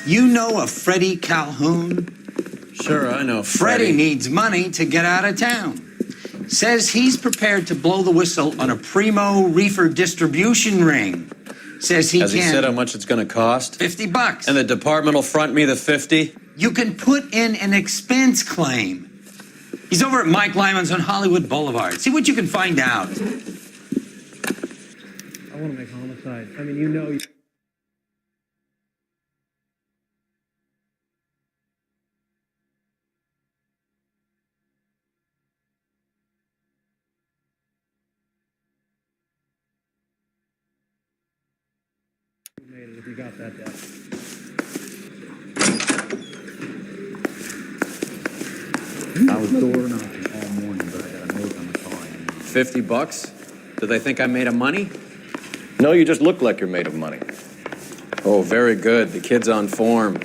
You know a Freddie Calhoun? Sure, I know Freddie needs money to get out of town. Says he's prepared to blow the whistle on a primo Reefer distribution ring. Says he Has can... he said how much it's going to cost? $50. And the department will front me the 50? You can put in an expense claim. He's over at Mike Lyman's on Hollywood Boulevard. See what you can find out. I want to make homicide. I mean, you know... made it if you got that down. I was door knocking all morning, but I got a note on the car. $50? Do they think I'm made of money? No, you just look like you're made of money. Oh, very good. The kid's on form.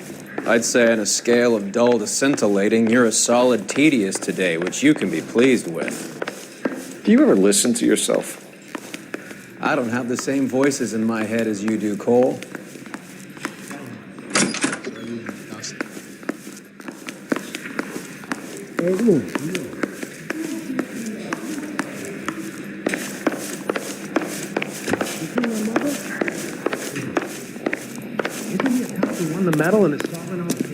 I'd say on a scale of dull to scintillating, you're a solid tedious today, which you can be pleased with. Do you ever listen to yourself? I don't have the same voices in my head as you do, Cole. He won the medal and it's solving all the cases.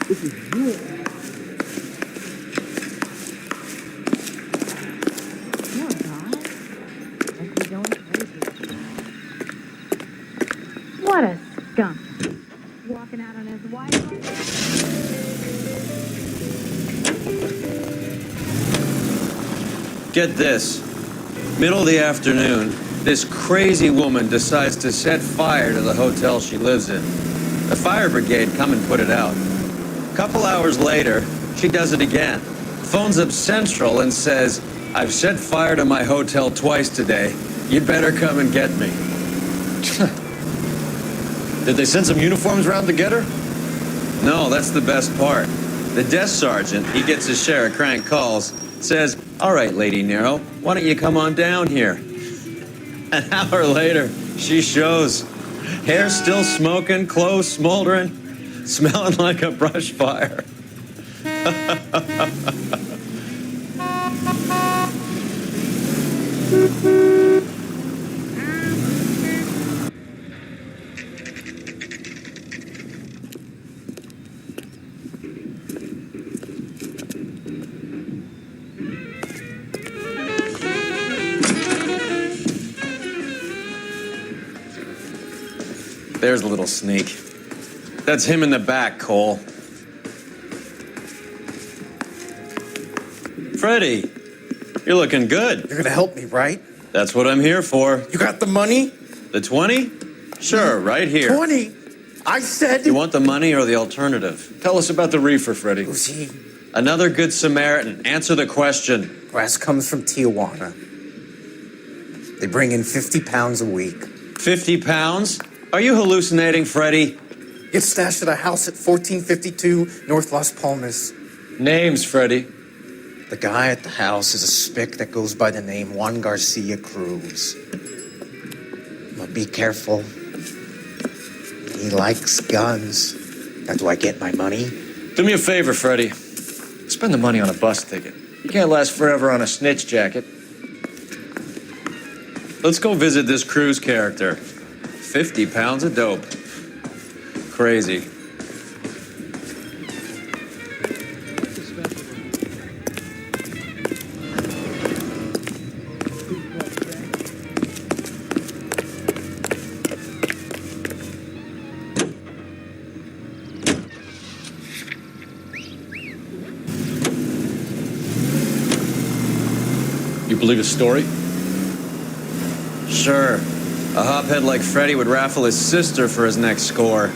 This is good. No, God. Like we're going crazy. What a skunk. Walking out on his wife. Get this. Middle of the afternoon, this crazy woman decides to set fire to the hotel she lives in. The fire brigade come and put it out. A couple hours later, she does it again. Phones up Central and says, I've set fire to my hotel twice today. You'd better come and get me. Did they send some uniforms around to get her? No, that's the best part. The desk sergeant, he gets his share of crank calls, says, all right, Lady Nero, why don't you come on down here? An hour later, she shows. Hair still smoking, clothes smoldering, smelling like a brush fire. There's a little sneak. That's him in the back, Cole. Freddie, you're looking good. You're gonna help me, right? That's what I'm here for. You got the money? The 20? Sure, right here. 20? I said... You want the money or the alternative? Tell us about the reefer, Freddie. Who's he? Another good Samaritan. Answer the question. Grass comes from Tijuana. They bring in 50 pounds a week. 50 pounds? Are you hallucinating, Freddie? Gets stashed at a house at 1452 North Las Palmas. Names, Freddie. The guy at the house is a spick that goes by the name Juan Garcia Cruz. But be careful. He likes guns. That's why I get my money. Do me a favor, Freddie. Spend the money on a bus ticket. You can't last forever on a snitch jacket. Let's go visit this Cruz character. 50 pounds of dope. Crazy. You believe his story? Sure. A hophead like Freddy would raffle his sister for his next score.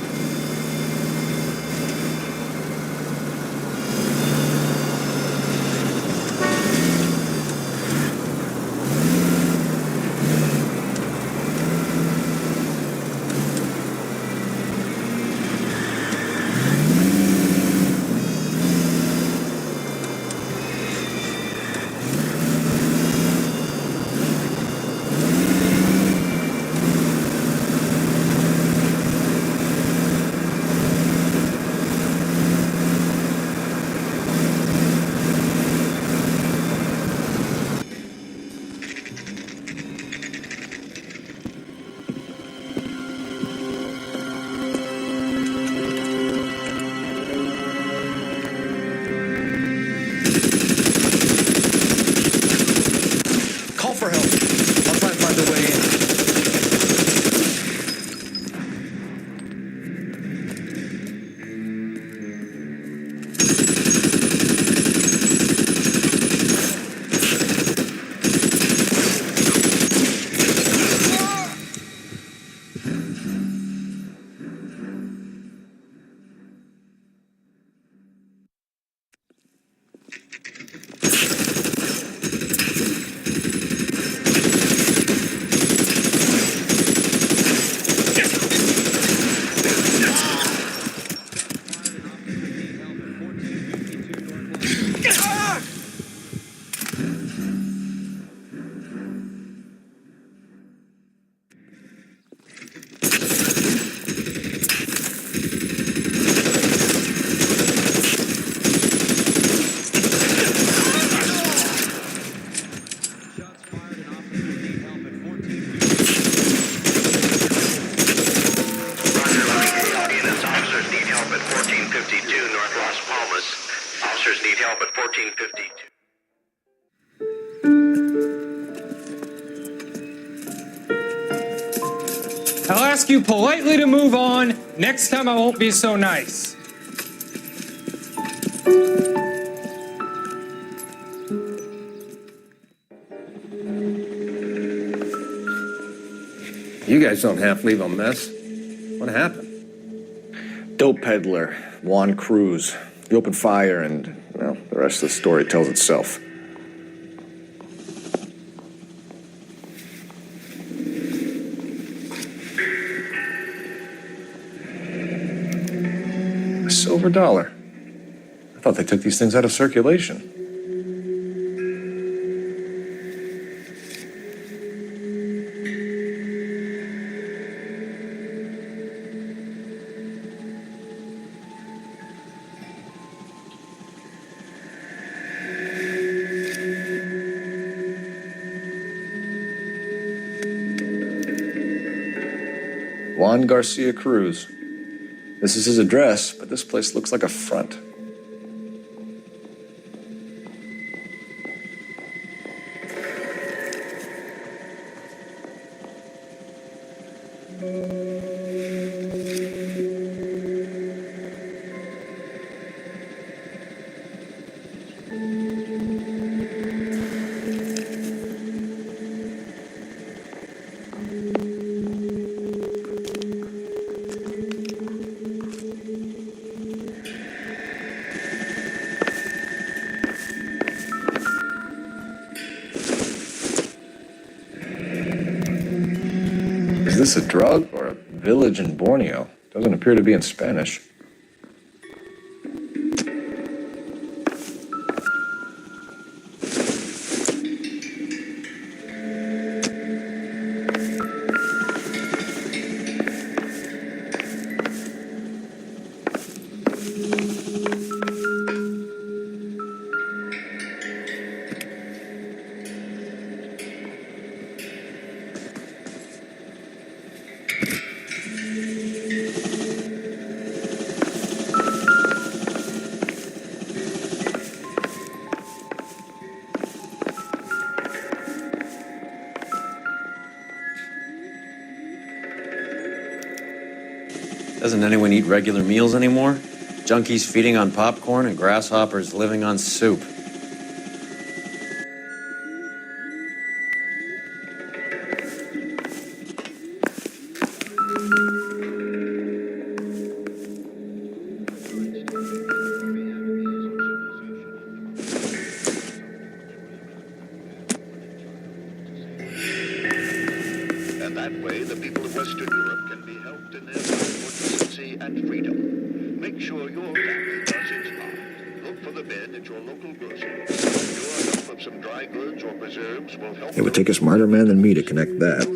Call for help. I'll try and find a way in. Officers need help at 1452. I'll ask you politely to move on. Next time I won't be so nice. You guys don't half leave a mess. What happened? Dope peddler, Juan Cruz. He opened fire and, well, the rest of the story tells itself. A silver dollar. I thought they took these things out of circulation. Juan Garcia Cruz. This is his address, but this place looks like a front. Is this a drug or a village in Borneo? Doesn't appear to be in Spanish. Doesn't anyone eat regular meals anymore? Junkies feeding on popcorn and grasshoppers living on soup. the people of Western Europe can be helped in their fight for decency and freedom. Make sure your family does its part. Look for the bin at your local grocery. Your help of some dry goods or preserves will help. It would take a smarter man than me to connect that.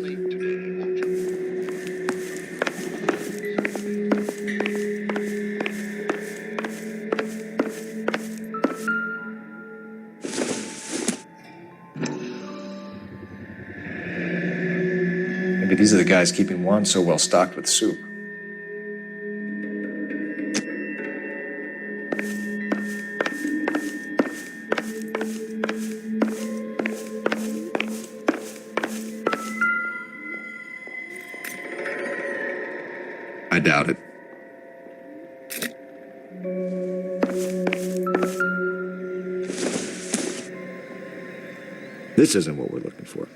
Maybe these are the guys keeping Juan so well stocked with soup. I doubt it. This isn't what we're looking for.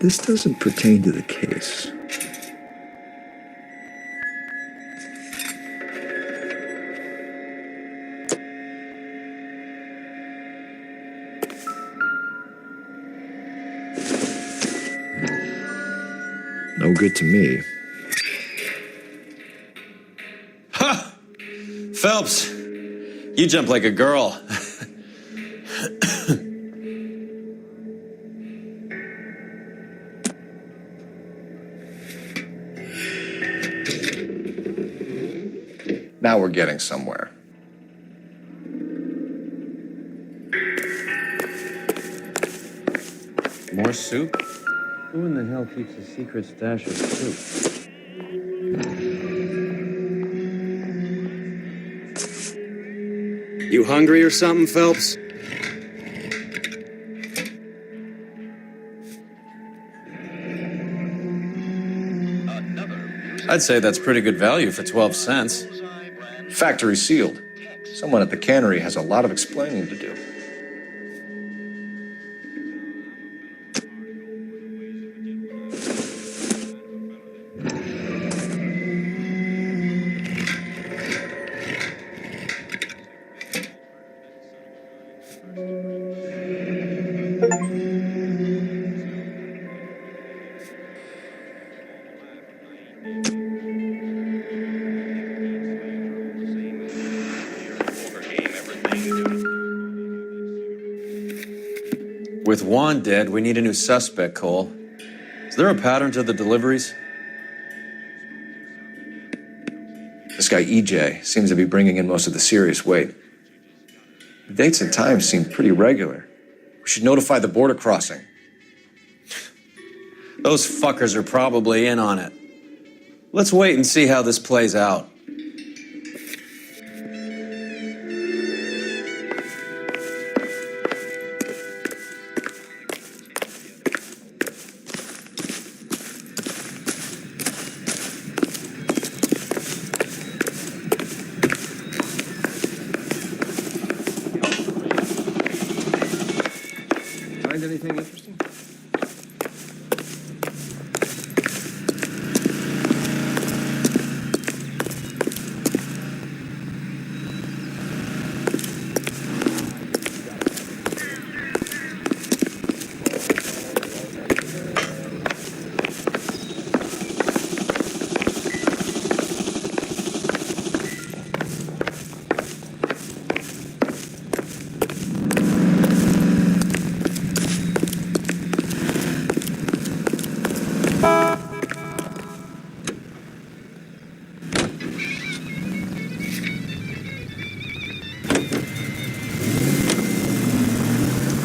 This doesn't pertain to the case. No good to me. Ha! Phelps, you jump like a girl. Now we're getting somewhere. More soup? Who in the hell keeps a secret stash of soup? You hungry or something, Phelps? I'd say that's pretty good value for 12 cents. Factory sealed. Someone at the cannery has a lot of explaining to do. With Juan dead, we need a new suspect, Cole. Is there a pattern to the deliveries? This guy EJ seems to be bringing in most of the serious weight. The dates and times seem pretty regular. We should notify the border crossing. Those fuckers are probably in on it. Let's wait and see how this plays out. Find anything interesting?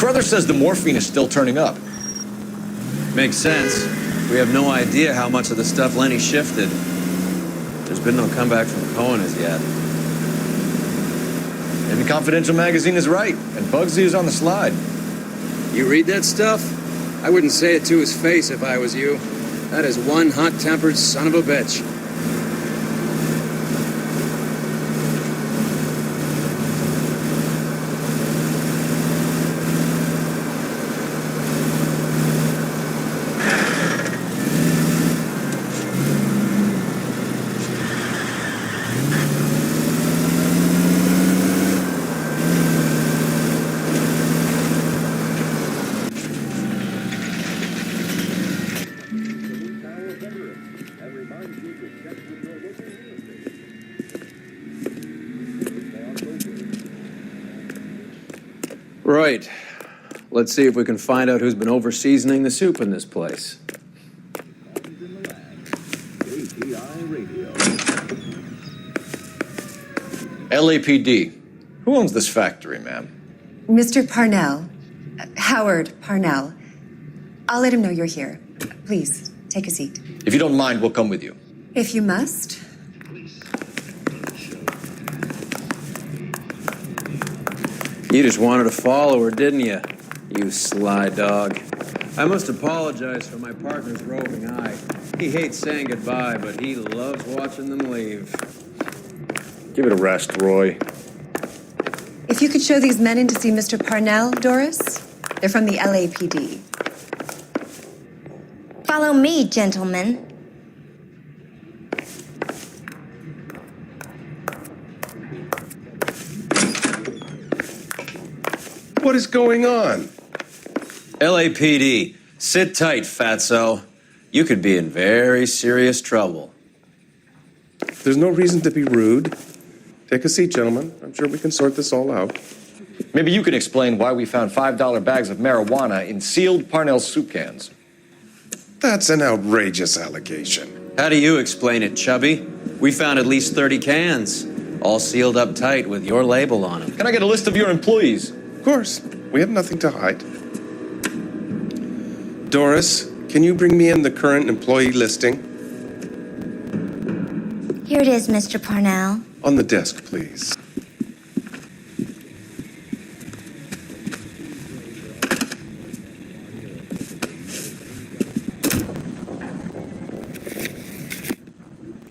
brother says the morphine is still turning up. Makes sense. We have no idea how much of the stuff Lenny shifted. There's been no comeback from Cohen as yet. Maybe Confidential magazine is right, and Bugsy is on the slide. You read that stuff? I wouldn't say it to his face if I was you. That is one hot-tempered son of a bitch. Right. Let's see if we can find out who's been over-seasoning the soup in this place. LAPD. Who owns this factory, ma'am? Mr. Parnell. Howard Parnell. I'll let him know you're here. Please, take a seat. If you don't mind, we'll come with you. If you must. You just wanted to follow her, didn't you? You sly dog. I must apologize for my partner's roving eye. He hates saying goodbye, but he loves watching them leave. Give it a rest, Roy. If you could show these men in to see Mr. Parnell, Doris. They're from the LAPD. Follow me, gentlemen. What is going on? LAPD, sit tight, fatso. You could be in very serious trouble. There's no reason to be rude. Take a seat, gentlemen. I'm sure we can sort this all out. Maybe you can explain why we found $5 bags of marijuana in sealed Parnell soup cans. That's an outrageous allegation. How do you explain it, Chubby? We found at least 30 cans, all sealed up tight with your label on them. Can I get a list of your employees? Of course. We have nothing to hide. Doris, can you bring me in the current employee listing? Here it is, Mr. Parnell. On the desk, please.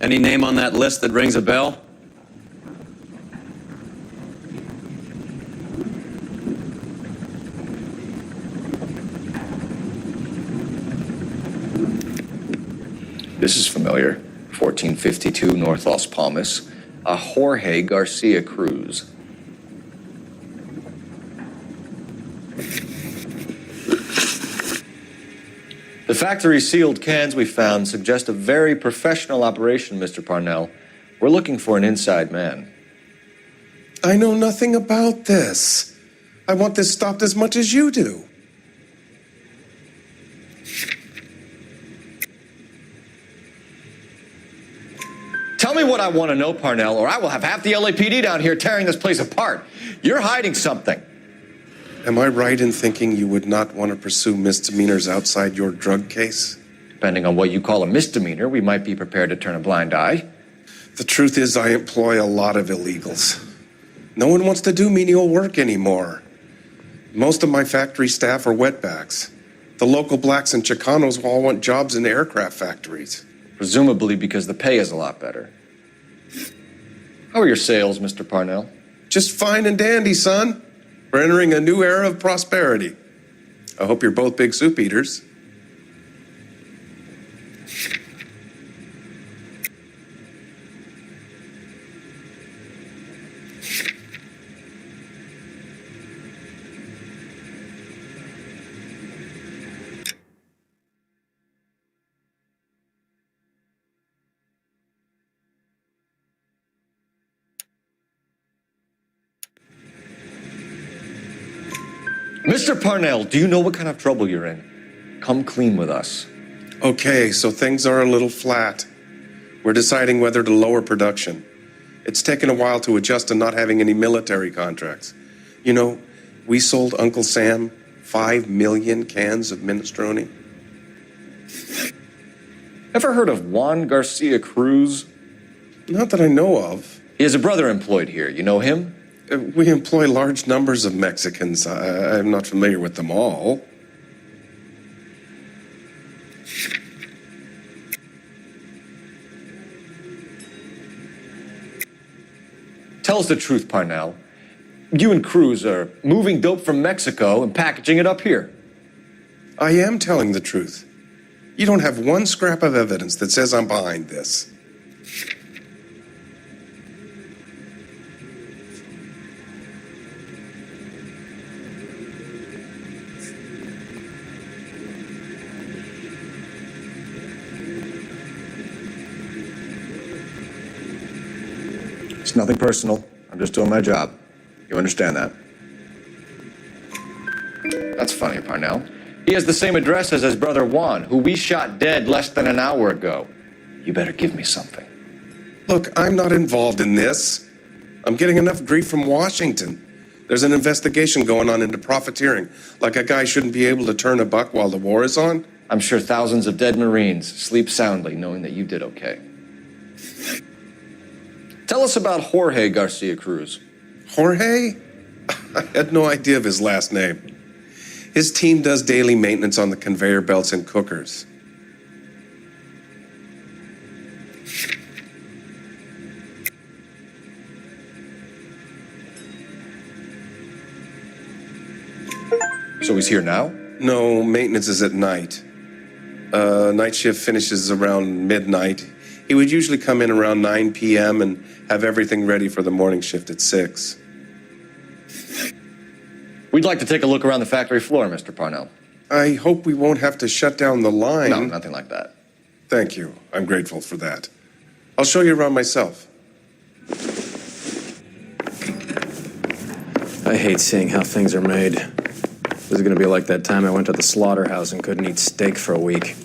Any name on that list that rings a bell? This is familiar. 1452 North Las Palmas. A Jorge Garcia Cruz. The factory sealed cans we found suggest a very professional operation, Mr. Parnell. We're looking for an inside man. I know nothing about this. I want this stopped as much as you do. Tell me what I want to know, Parnell, or I will have half the LAPD down here tearing this place apart. You're hiding something. Am I right in thinking you would not want to pursue misdemeanors outside your drug case? Depending on what you call a misdemeanor, we might be prepared to turn a blind eye. The truth is, I employ a lot of illegals. No one wants to do menial work anymore. Most of my factory staff are wetbacks. The local blacks and Chicanos all want jobs in aircraft factories. Presumably because the pay is a lot better. How are your sales, Mr. Parnell? Just fine and dandy, son. We're entering a new era of prosperity. I hope you're both big soup eaters. Mr. Parnell, do you know what kind of trouble you're in? Come clean with us. Okay, so things are a little flat. We're deciding whether to lower production. It's taken a while to adjust to not having any military contracts. You know, we sold Uncle Sam 5 million cans of minestrone? Ever heard of Juan Garcia Cruz? Not that I know of. He has a brother employed here. You know him? We employ large numbers of Mexicans. I'm not familiar with them all. Tell us the truth, Parnell. You and Cruz are moving dope from Mexico and packaging it up here. I am telling the truth. You don't have one scrap of evidence that says I'm behind this. It's nothing personal. I'm just doing my job. You understand that? That's funny, Parnell. He has the same address as his brother Juan, who we shot dead less than an hour ago. You better give me something. Look, I'm not involved in this. I'm getting enough grief from Washington. There's an investigation going on into profiteering. Like a guy shouldn't be able to turn a buck while the war is on. I'm sure thousands of dead Marines sleep soundly knowing that you did okay. Tell us about Jorge Garcia Cruz. Jorge? I had no idea of his last name. His team does daily maintenance on the conveyor belts and cookers. So he's here now? No, maintenance is at night. Night shift finishes around midnight. He would usually come in around 9 p.m. and have everything ready for the morning shift at 6. We'd like to take a look around the factory floor, Mr. Parnell. I hope we won't have to shut down the line. No, nothing like that. Thank you. I'm grateful for that. I'll show you around myself. I hate seeing how things are made. This is gonna be like that time I went to the slaughterhouse and couldn't eat steak for a week.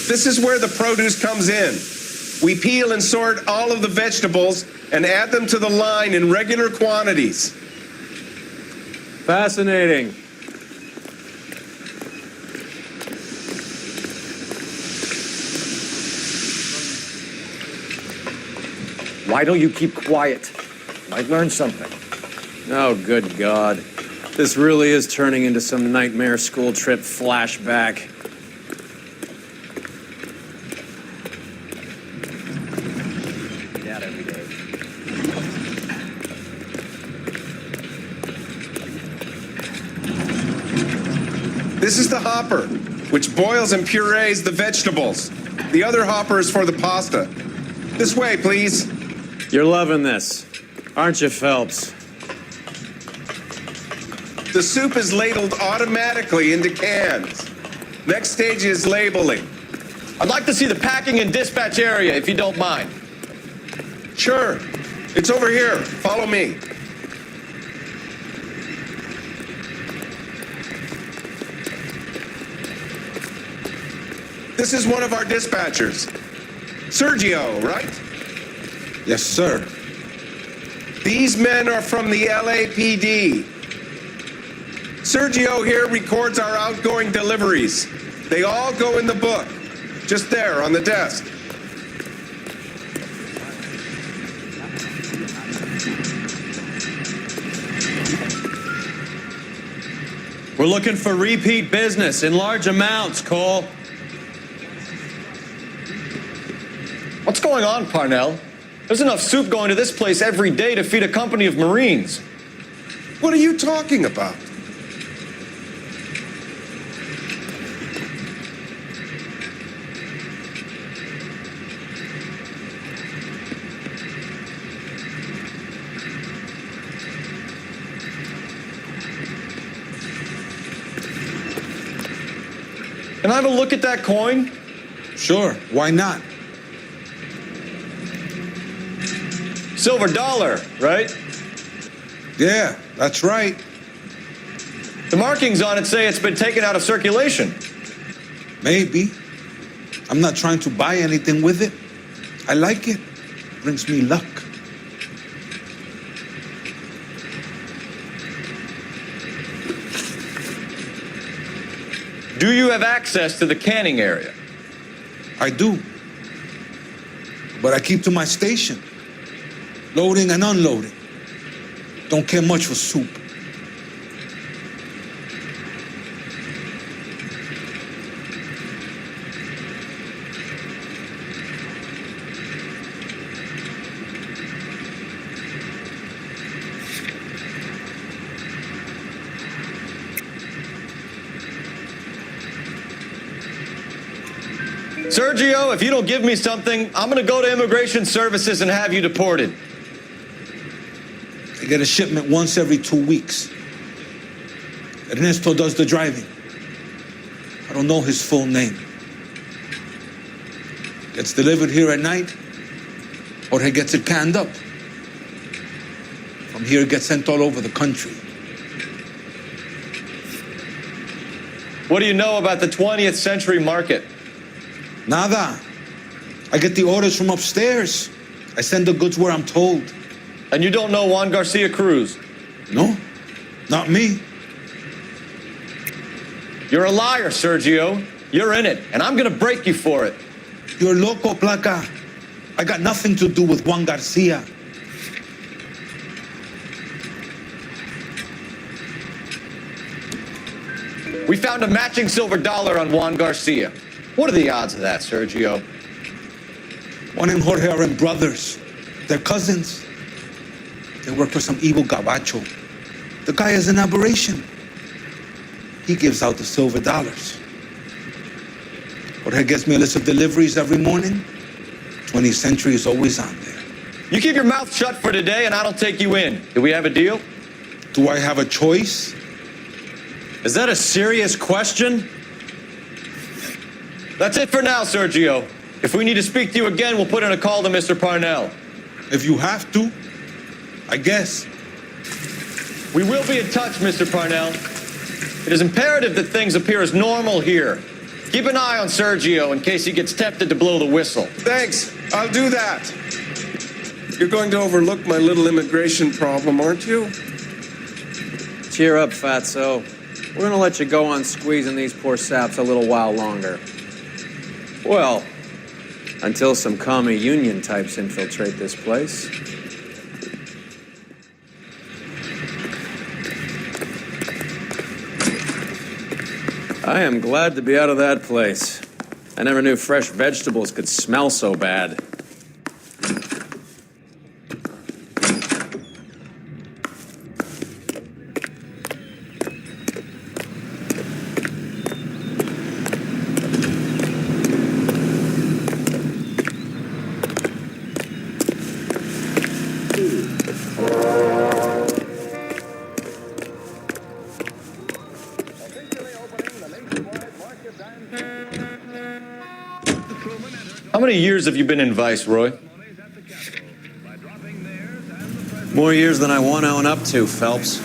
This is where the produce comes in. We peel and sort all of the vegetables and add them to the line in regular quantities. Fascinating. Why don't you keep quiet? Might learn something. Oh, good God. This really is turning into some nightmare school trip flashback. This is the hopper, which boils and purees the vegetables. The other hopper is for the pasta. This way, please. You're loving this, aren't you, Phelps? The soup is ladled automatically into cans. Next stage is labeling. I'd like to see the packing and dispatch area, if you don't mind. Sure. It's over here. Follow me. This is one of our dispatchers. Sergio, right? Yes, sir. These men are from the LAPD. Sergio here records our outgoing deliveries. They all go in the book, just there on the desk. We're looking for repeat business in large amounts, Cole. What's going on, Parnell? There's enough soup going to this place every day to feed a company of Marines. What are you talking about? Can I have a look at that coin? Sure, why not? Silver dollar, right? Yeah, that's right. The markings on it say it's been taken out of circulation. Maybe. I'm not trying to buy anything with it. I like it. Brings me luck. Do you have access to the canning area? I do. But I keep to my station. Loading and unloading. Don't care much for soup. Sergio, if you don't give me something, I'm going to go to Immigration Services and have you deported. I get a shipment once every 2 weeks. Ernesto does the driving. I don't know his full name. Gets delivered here at night, or he gets it canned up. From here, it gets sent all over the country. What do you know about the 20th century market? Nada. I get the orders from upstairs. I send the goods where I'm told. And you don't know Juan Garcia Cruz? No, not me. You're a liar, Sergio. You're in it, and I'm going to break you for it. You're loco, Placa. I got nothing to do with Juan Garcia. We found a matching silver dollar on Juan Garcia. What are the odds of that, Sergio? Juan and Jorge are brothers. They're cousins. They work for some evil gabacho. The guy is an aberration. He gives out the silver dollars. Jorge gets me a list of deliveries every morning. 20th Century is always on there. You keep your mouth shut for today, and I don't take you in. Do we have a deal? Do I have a choice? Is that a serious question? That's it for now, Sergio. If we need to speak to you again, we'll put in a call to Mr. Parnell. If you have to, I guess. We will be in touch, Mr. Parnell. It is imperative that things appear as normal here. Keep an eye on Sergio in case he gets tempted to blow the whistle. Thanks. I'll do that. You're going to overlook my little immigration problem, aren't you? Cheer up, fatso. We're gonna let you go on squeezing these poor saps a little while longer. Well, until some commie union types infiltrate this place. I am glad to be out of that place. I never knew fresh vegetables could smell so bad. How many years have you been in Viceroy? More years than I want to own up to, Phelps.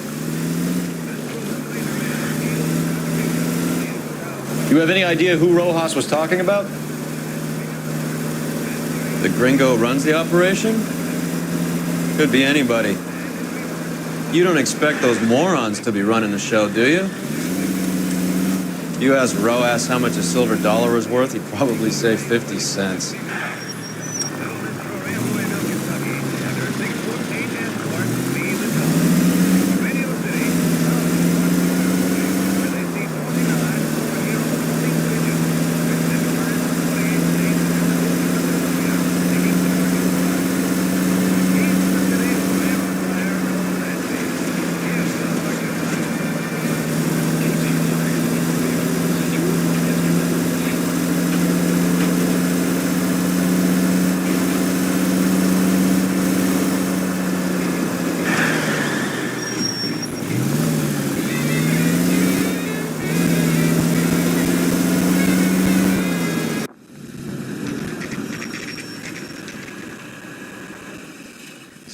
You have any idea who Rojas was talking about? The gringo runs the operation? Could be anybody. You don't expect those morons to be running the show, do you? You asked Rojas how much a silver dollar was worth, he'd probably say 50 cents.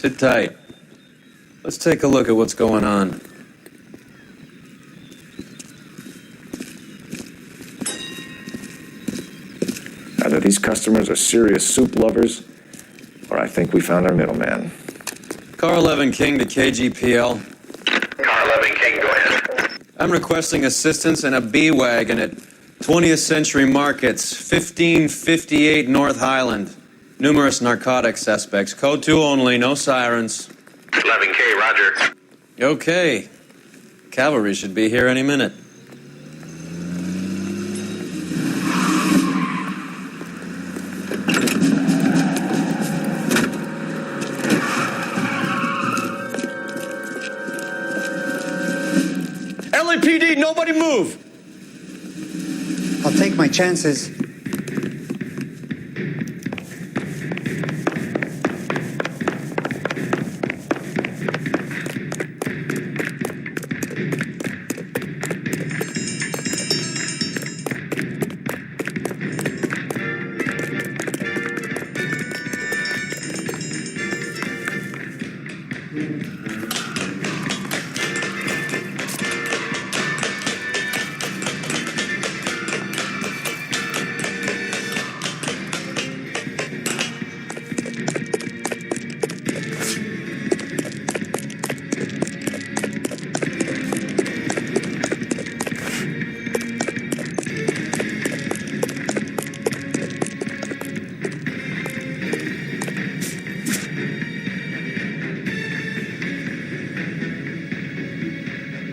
Sit tight. Let's take a look at what's going on. Either these customers are serious soup lovers, or I think we found our middleman. Car 11 King to KGPL. Car 11 King, go ahead. I'm requesting assistance in a B-Wagon at 20th Century Markets, 1558 North Highland. Numerous narcotic suspects. Code 2 only, no sirens. 11K, roger. Okay. Cavalry should be here any minute. LAPD, nobody move! I'll take my chances.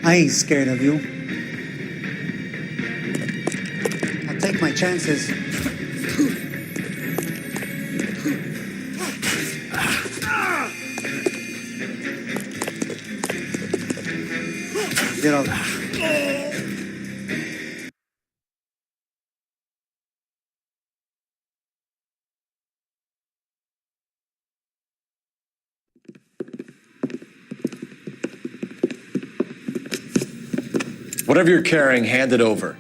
I ain't scared of you. I'll take my chances. Get up. Whatever you're carrying, hand it over.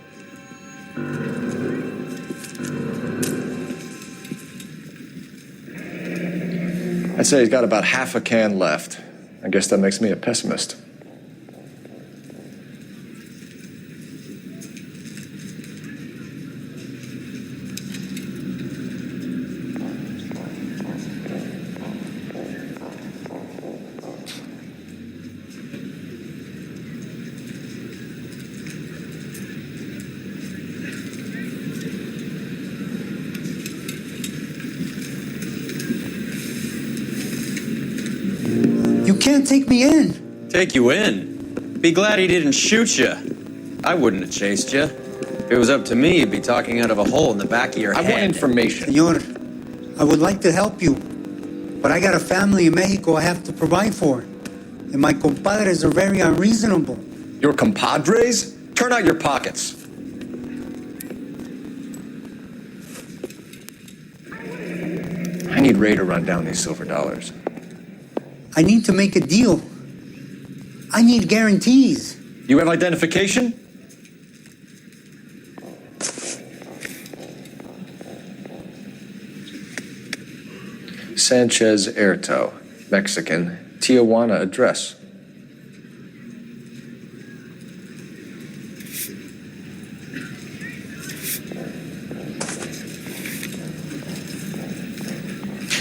I'd say he's got about half a can left. I guess that makes me a pessimist. You can't take me in. Take you in? Be glad he didn't shoot you. I wouldn't have chased you. If it was up to me, you'd be talking out of a hole in the back of your head. I want information. Senor, I would like to help you, but I got a family in Mexico I have to provide for. And my compadres are very unreasonable. Your compadres? Turn out your pockets. I need Ray to run down these silver dollars. I need to make a deal. I need guarantees. You have identification? Sanchez Erto, Mexican, Tijuana address.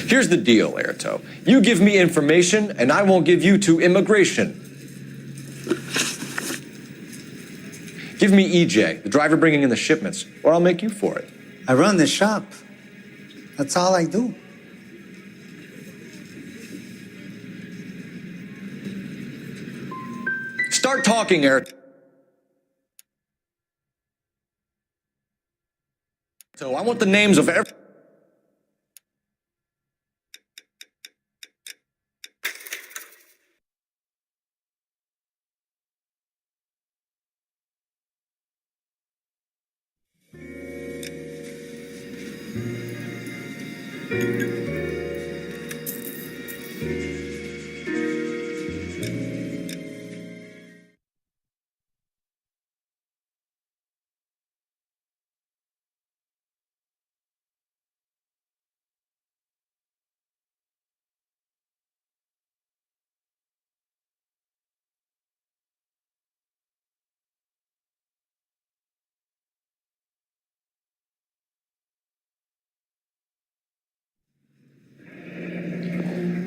Here's the deal, Erto. You give me information, and I won't give you to immigration. Give me EJ, the driver bringing in the shipments, or I'll make you for it. I run the shop. That's all I do. Start talking, Erto. So I want the names of every...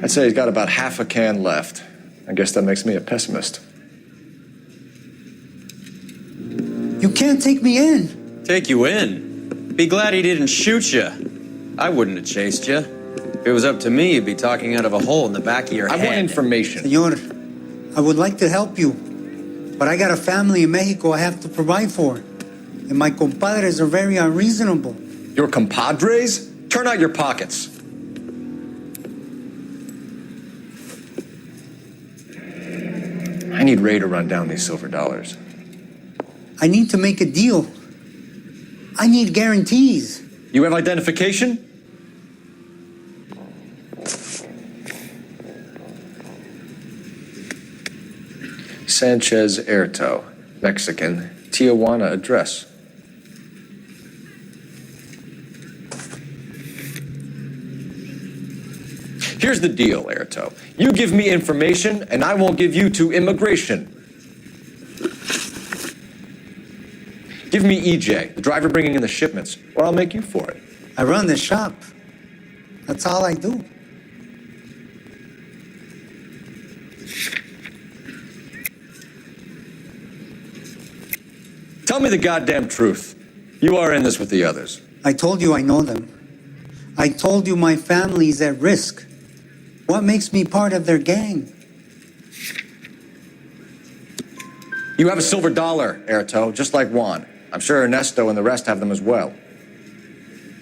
I'd say he's got about half a can left. I guess that makes me a pessimist. You can't take me in. Take you in? Be glad he didn't shoot you. I wouldn't have chased you. If it was up to me, you'd be talking out of a hole in the back of your head. I want information. Senor, I would like to help you, but I got a family in Mexico I have to provide for. And my compadres are very unreasonable. Your compadres? Turn out your pockets. I need Ray to run down these silver dollars. I need to make a deal. I need guarantees. You have identification? Sanchez Erto, Mexican, Tijuana address. Here's the deal, Erto. You give me information, and I won't give you to immigration. Give me EJ, the driver bringing in the shipments, or I'll make you for it. I run the shop. That's all I do. Tell me the goddamn truth. You are in this with the others. I told you I know them. I told you my family's at risk. What makes me part of their gang? You have a silver dollar, Erto, just like Juan. I'm sure Ernesto and the rest have them as well.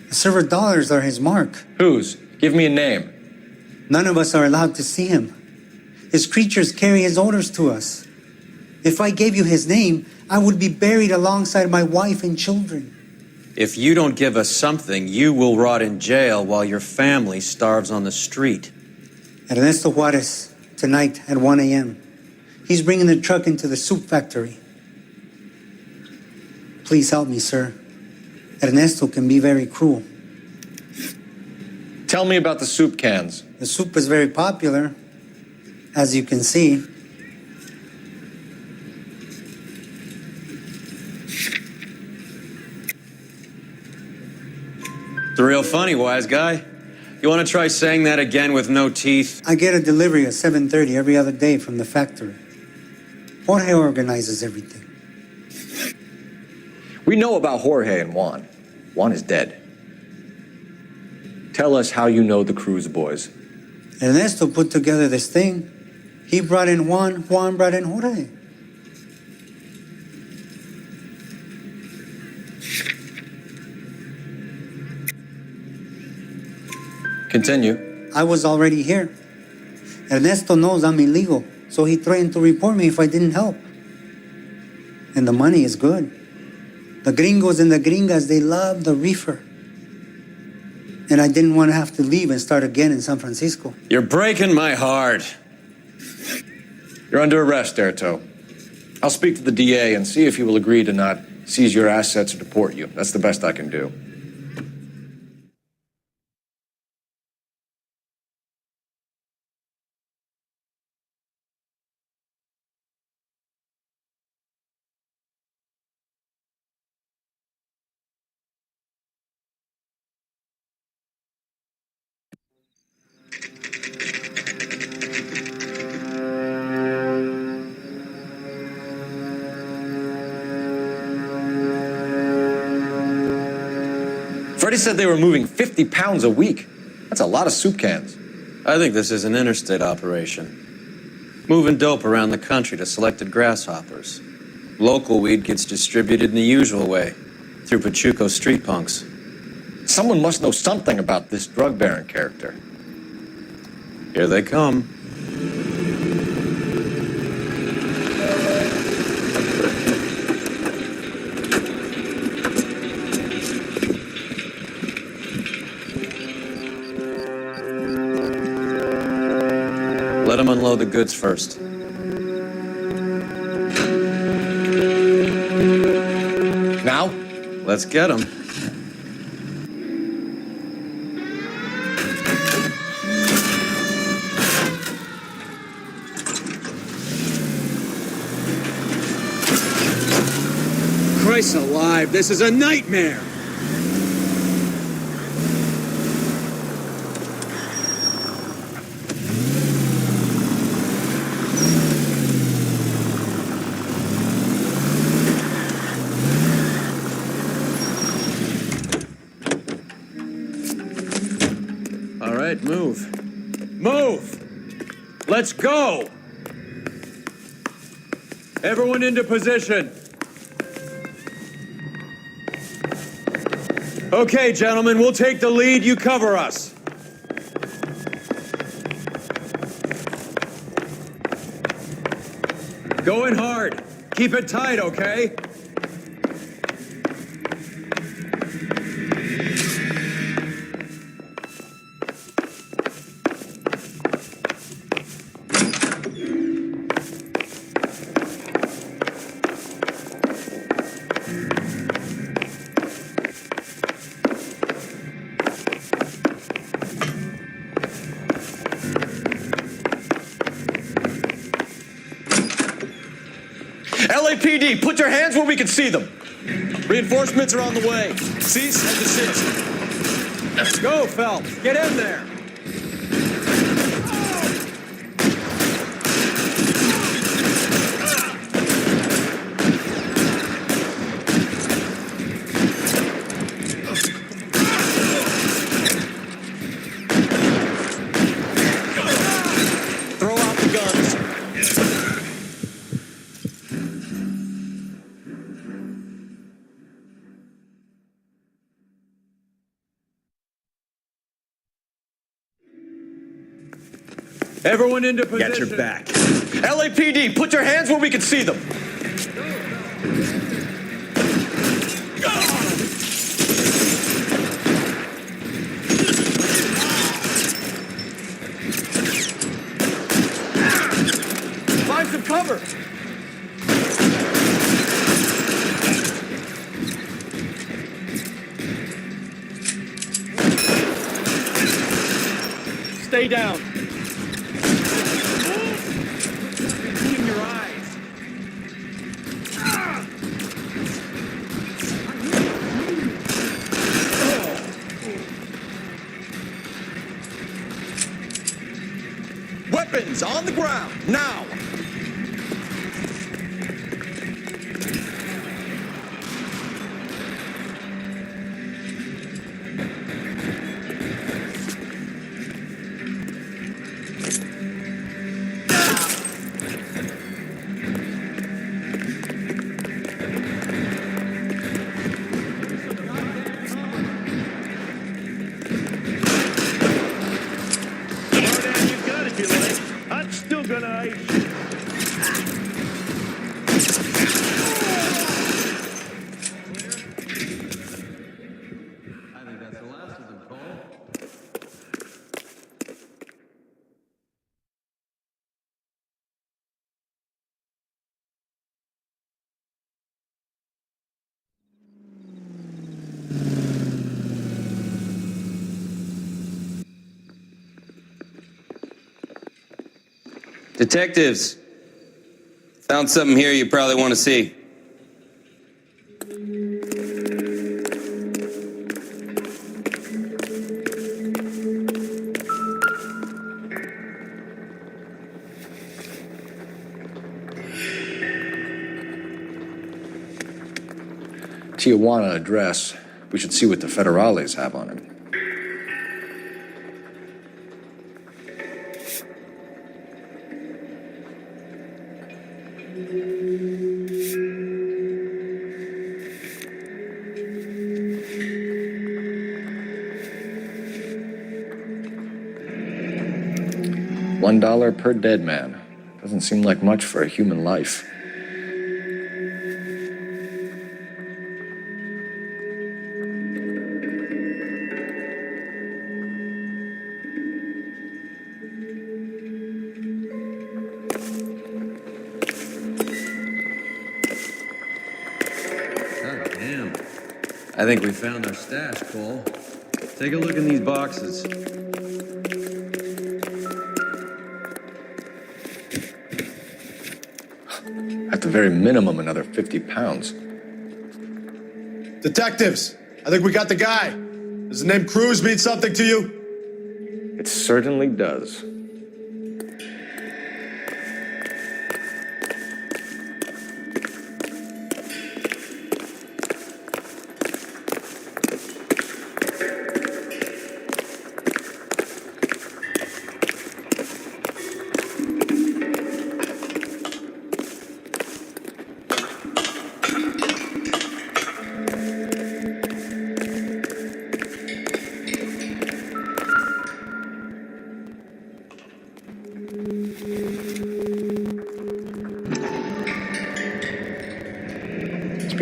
The silver dollars are his mark. Whose? Give me a name. None of us are allowed to see him. His creatures carry his orders to us. If I gave you his name, I would be buried alongside my wife and children. If you don't give us something, you will rot in jail while your family starves on the street. Ernesto Juarez, tonight at 1 a.m. He's bringing the truck into the soup factory. Please help me, sir. Ernesto can be very cruel. Tell me about the soup cans. The soup is very popular, as you can see. It's real funny, wise guy. You want to try saying that again with no teeth? I get a delivery at 7:30 every other day from the factory. Jorge organizes everything. We know about Jorge and Juan. Juan is dead. Tell us how you know the Cruz boys. Ernesto put together this thing. He brought in Juan, Juan brought in Jorge. Continue. I was already here. Ernesto knows I'm illegal, so he threatened to report me if I didn't help. And the money is good. The gringos and the gringas, they love the reefer. And I didn't want to have to leave and start again in San Francisco. You're breaking my heart. You're under arrest, Erto. I'll speak to the DA and see if he will agree to not seize your assets or deport you. That's the best I can do. Freddie said they were moving 50 pounds a week. That's a lot of soup cans. I think this is an interstate operation. Moving dope around the country to selected grasshoppers. Local weed gets distributed in the usual way, through Pachuco street punks. Someone must know something about this drug baron character. Here they come. Let them unload the goods first. Now? Let's get them. Christ alive, this is a nightmare! Move! Let's go! Everyone into position. Okay, gentlemen, we'll take the lead. You cover us. Going hard. Keep it tight, okay? LAPD, put your hands where we can see them. Reinforcements are on the way. Cease and desist. Go, Phelps. Get in there. Throw out the guns. Everyone into position. Got your back. LAPD, put your hands where we can see them. Find some cover. Stay down. In your eyes. Weapons on the ground, now! Still gonna ice you. I think that's the last of them, Cole. Detectives, found something here you probably want to see. Tijuana address. We should see what the federales have on him. $1 per dead man. Doesn't seem like much for a human life. God damn. I think we found our stash, Cole. Take a look in these boxes. At the very minimum, another 50 pounds. Detectives, I think we got the guy. Does the name Cruz mean something to you? It certainly does.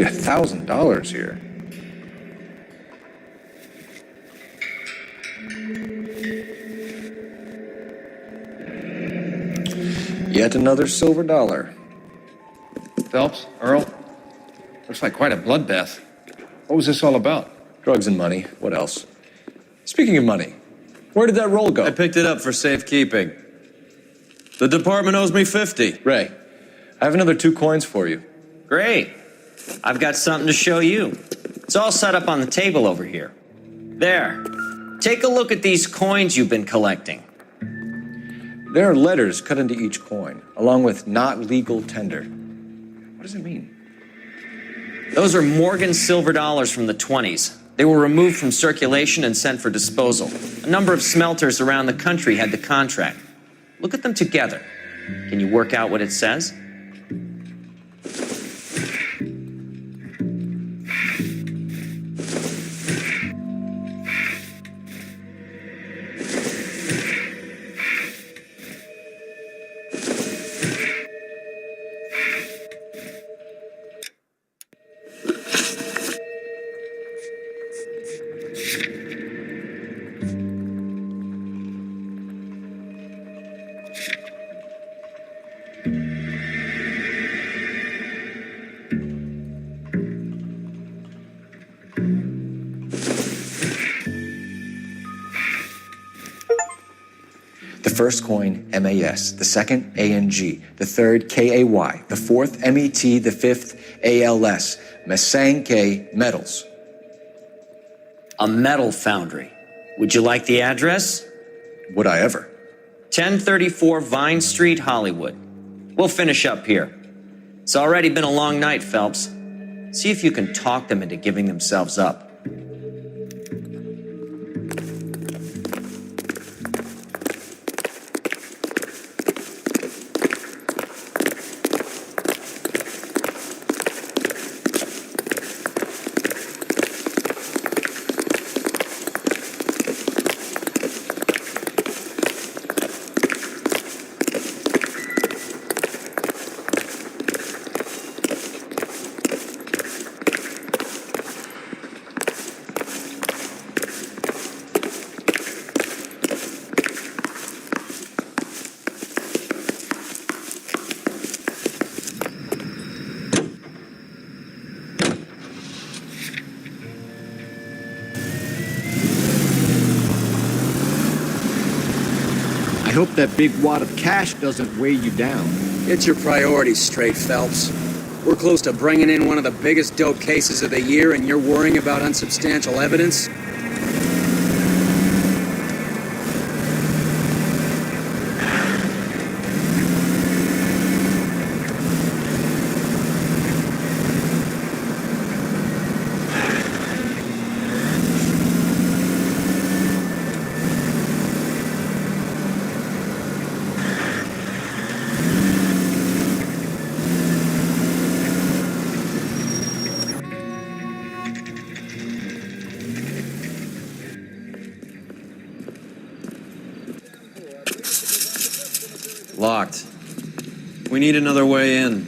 be $1,000 here. Yet another silver dollar. Phelps, Earl, looks like quite a bloodbath. What was this all about? Drugs and money. What else? Speaking of money, where did that roll go? I picked it up for safekeeping. The department owes me 50. Ray, I have another 2 coins for you. Great. I've got something to show you. It's all set up on the table over here. There. Take a look at these coins you've been collecting. There are letters cut into each coin, along with not legal tender. What does it mean? Those are Morgan silver dollars from the 20s. They were removed from circulation and sent for disposal. A number of smelters around the country had the contract. Look at them together. Can you work out what it says? The first coin, MAS. The second, ANG. The third, KAY. The fourth, MET. The fifth, ALS. Masanke Metals. A metal foundry. Would you like the address? Would I ever? 1034 Vine Street, Hollywood. We'll finish up here. It's already been a long night, Phelps. See if you can talk them into giving themselves up. I hope that big wad of cash doesn't weigh you down. Get your priorities straight, Phelps. We're close to bringing in one of the biggest dope cases of the year, and you're worrying about unsubstantial evidence? Locked. We need another way in.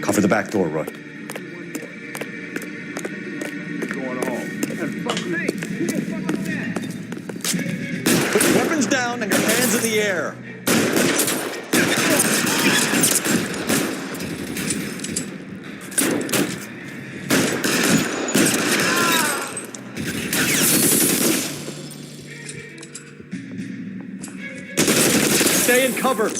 Cover the back door, Roy. Put your weapons down and your hands in the air. Stay in cover.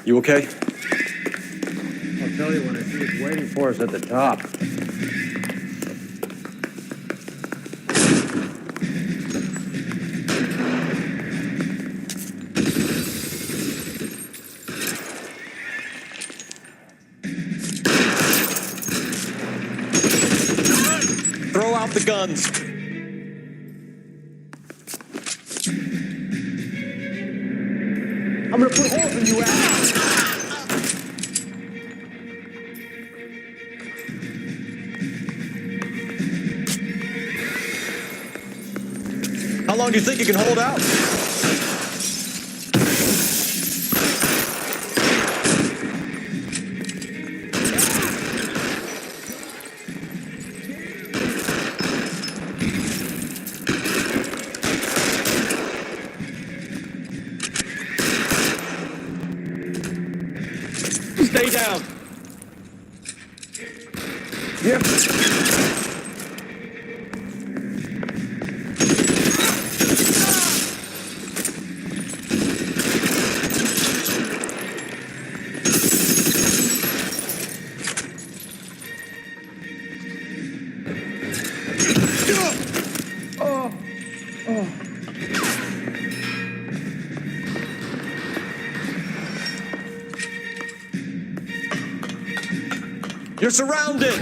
You okay? I'll tell you when I see it's waiting for us at the top. Throw out the guns. I'm gonna put holes in you, ass. How long do you think you can hold out? Stay down. Yep. You're surrounded.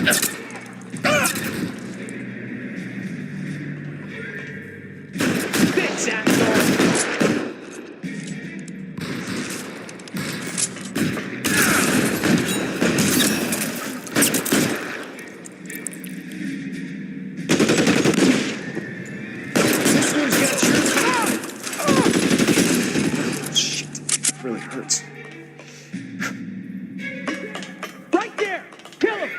Bitch, asshole. This one's got you. Shit, it really hurts. Right there. Kill him.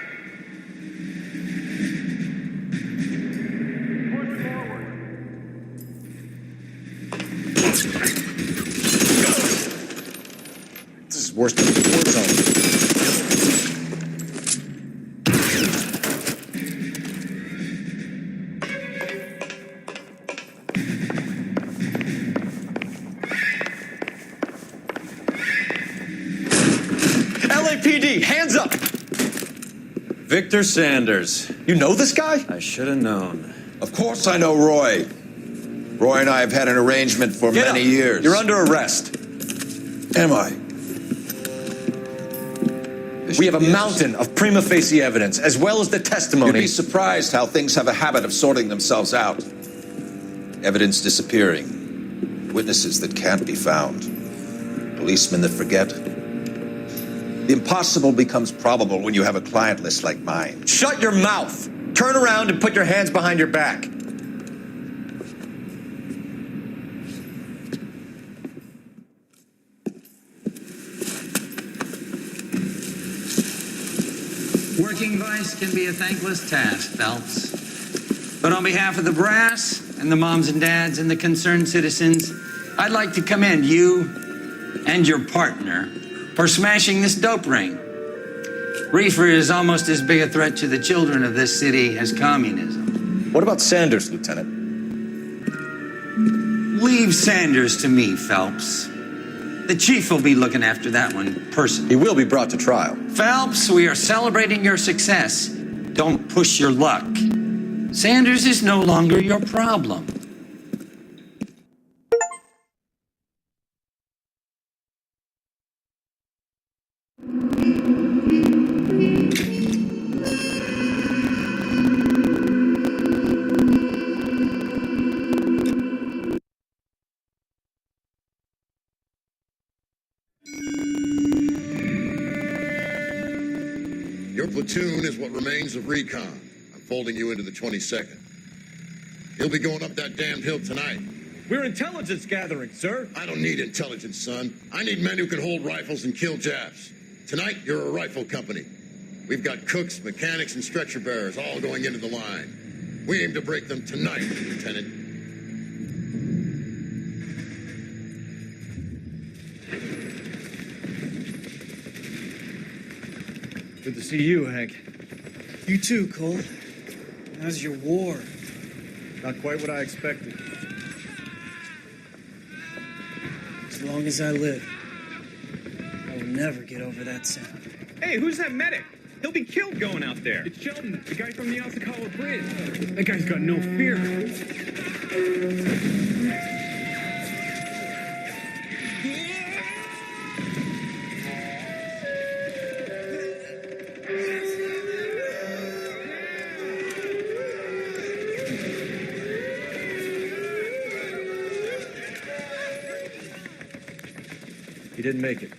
This is worse than the war zone. LAPD, hands up! Victor Sanders. You know this guy? I should have known. Of course I know Roy. Roy and I have had an arrangement for Get many up. years. You're under arrest. Am I? We have a mountain of prima facie evidence, as well as the You'd testimony. be surprised how things have a habit of sorting themselves out. Evidence disappearing. Witnesses that can't be found. Policemen that forget. The impossible becomes probable when you have a client list like mine. Shut your mouth. Turn around and put your hands behind your back. Working vice can be a thankless task, Phelps. But on behalf of the brass and the moms and dads and the concerned citizens, I'd like to commend you and your partner for smashing this dope ring. Reefer is almost as big a threat to the children of this city as communism. What about Sanders, Lieutenant? Leave Sanders to me, Phelps. The chief will be looking after that one personally. He will be brought to trial. Phelps, we are celebrating your success. Don't push your luck. Sanders is no longer your problem. Your platoon is what remains of recon. I'm folding you into the 22nd. You'll be going up that damned hill tonight. We're intelligence gathering, sir. I don't need intelligence, son. I need men who can hold rifles and kill Japs. Tonight, you're a rifle company. We've got cooks, mechanics, and stretcher bearers all going into the line. We aim to break them tonight, Lieutenant. Good to see you, Hank. You too, Cole. How's your war? Not quite what I expected. As long as I live, I will never get over that sound. Hey, who's that medic? He'll be killed going out there. It's Sheldon, the guy from the Osakawa Bridge. That guy's got no fear. He didn't make it.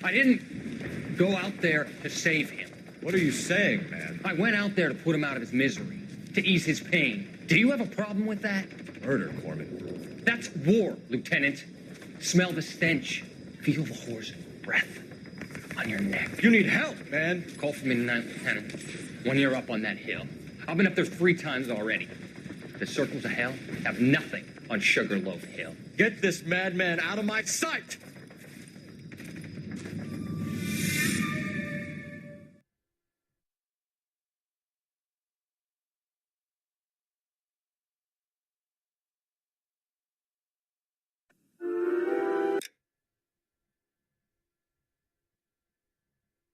I didn't go out there to save him. What are you saying, man? I went out there to put him out of his misery, to ease his pain. Do you have a problem with that? Murder, Corman. That's war, Lieutenant. Smell the stench. Feel the horse's breath on your neck. You need help, man. Call for me tonight, Lieutenant. When you're up on that hill. I've been up there 3 times already. The circles of hell have nothing on Sugarloaf Hill. Get this madman out of my sight!